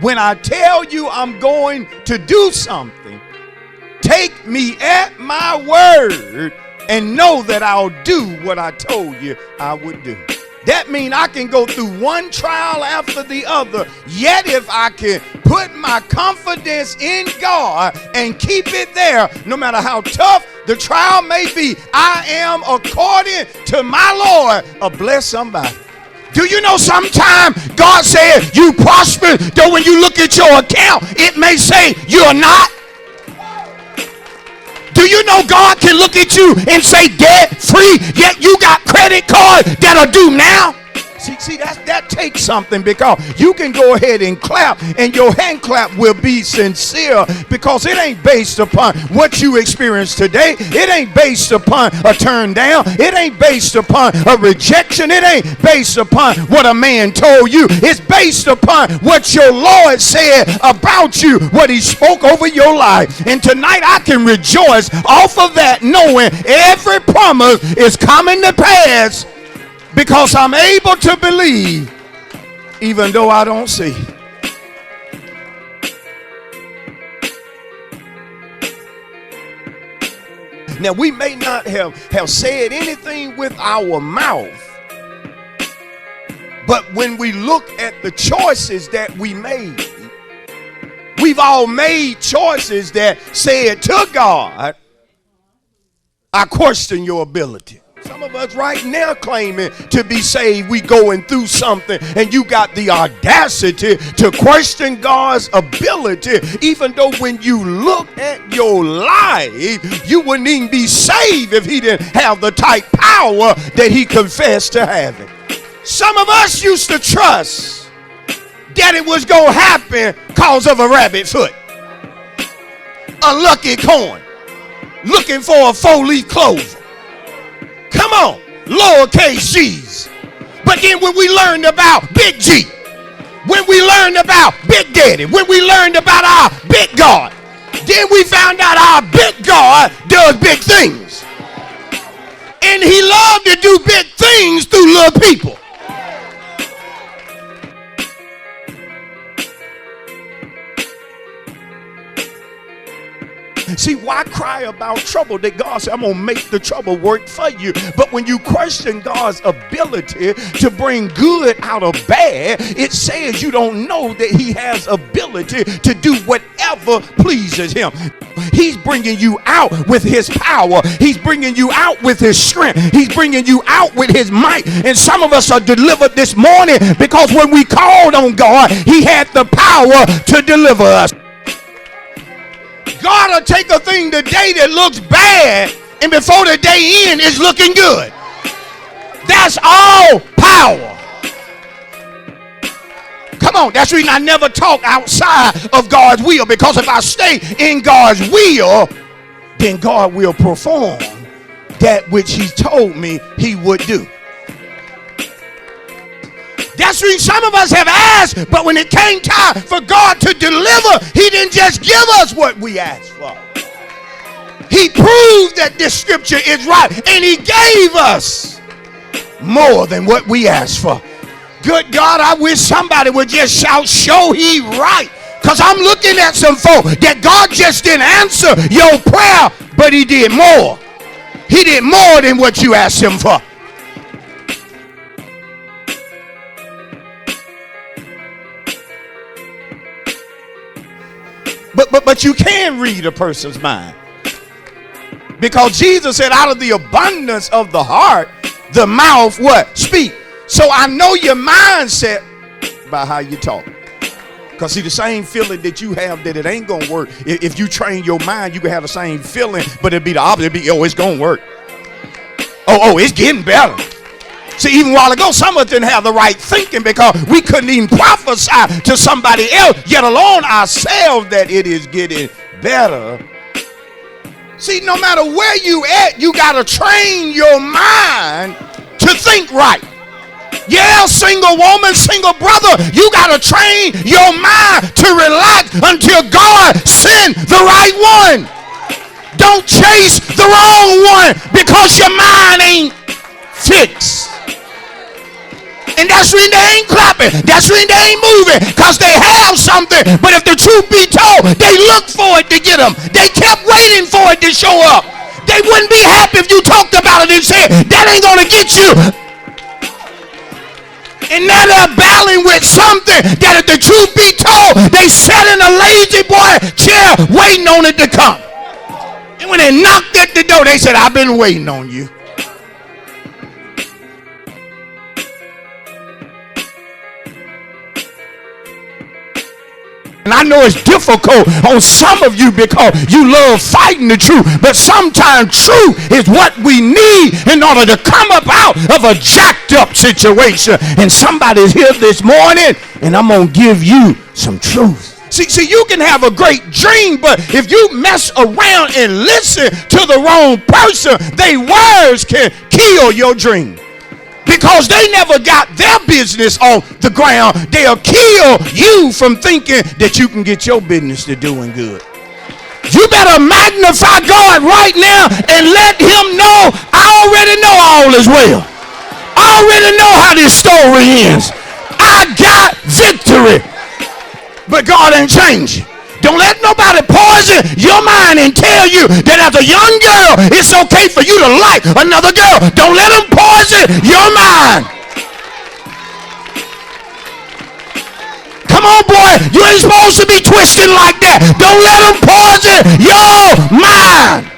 When I tell you I'm going to do something, take me at my word and know that I'll do what I told you I would do. That means I can go through one trial after the other, yet if I can put my confidence in God and keep it there, no matter how tough the trial may be, I am, according to my Lord, a blessed somebody. Do you know sometimes God said you prosper, though when you look at your account, it may say you're not? Do you know God can look at you and say debt free, yet you got credit cards that'll do now? See, that takes something, because you can go ahead and clap, and your hand clap will be sincere, because it ain't based upon what you experience today. It ain't based upon a turn down. It ain't based upon a rejection. It ain't based upon what a man told you. It's based upon what your Lord said about you, what he spoke over your life. And tonight I can rejoice off of that, knowing every promise is coming to pass, because I'm able to believe even though I don't see. Now, we may not have said anything with our mouth, but when we look at the choices that we made, we've all made choices that said to God, I question your ability. Some of us right now claiming to be saved, we going through something, and you got the audacity to question God's ability, even though when you look at your life, you wouldn't even be saved if he didn't have the type power that he confessed to having. Some of us used to trust that it was going to happen because of a rabbit foot, a lucky coin, looking for a 4-leaf clover. Come on, lowercase g's. But then when we learned about Big G, when we learned about Big Daddy, when we learned about our big God, then we found out our big God does big things. And he loved to do big things through little people. See, why cry about trouble that God said, I'm going to make the trouble work for you? But when you question God's ability to bring good out of bad, it says you don't know that he has ability to do whatever pleases him. He's bringing you out with his power. He's bringing you out with his strength. He's bringing you out with his might. And some of us are delivered this morning because when we called on God, he had the power to deliver us. God will take a thing today that looks bad, and before the day ends, it's looking good. That's all power. Come on, that's the reason I never talk outside of God's will, because if I stay in God's will, then God will perform that which he told me he would do. That's the reason some of us have asked, but when it came time for God to deliver, he didn't just give us what we asked for. He proved that this scripture is right, and he gave us more than what we asked for. Good God, I wish somebody would just shout, show he right. Because I'm looking at some folk that God just didn't answer your prayer, but he did more. He did more than what you asked him for. But you can read a person's mind, because Jesus said out of the abundance of the heart, the mouth what? Speak. So I know your mindset by how you talk. Because see, the same feeling that you have that it ain't going to work, if you train your mind, you can have the same feeling, but it'd be the opposite. It'd be, oh, it's going to work. Oh, it's getting better. See, even a while ago, some of us didn't have the right thinking because we couldn't even prophesy to somebody else, yet alone ourselves, that it is getting better. See, no matter where you at, you got to train your mind to think right. Yeah, single woman, single brother, you got to train your mind to relax until God send the right one. Don't chase the wrong one because your mind ain't fixed. And that's when they ain't clapping. That's when they ain't moving, because they have something. But if the truth be told, they look for it to get them. They kept waiting for it to show up. They wouldn't be happy if you talked about it and said, that ain't going to get you. And now they're battling with something that, if the truth be told, they sat in a lazy boy chair waiting on it to come. And when they knocked at the door, they said, I've been waiting on you. And I know it's difficult on some of you because you love fighting the truth. But sometimes truth is what we need in order to come up out of a jacked up situation. And somebody's here this morning, and I'm going to give you some truth. See, you can have a great dream, but if you mess around and listen to the wrong person, their words can kill your dream. Because they never got their business on the ground, they'll kill you from thinking that you can get your business to doing good. You better magnify God right now and let him know, I already know all is well. I already know how this story ends. I got victory. But God ain't changing. Don't let nobody poison your mind and tell you that as a young girl, it's okay for you to like another girl. Don't let them poison your mind. Come on, boy. You ain't supposed to be twisting like that. Don't let them poison your mind.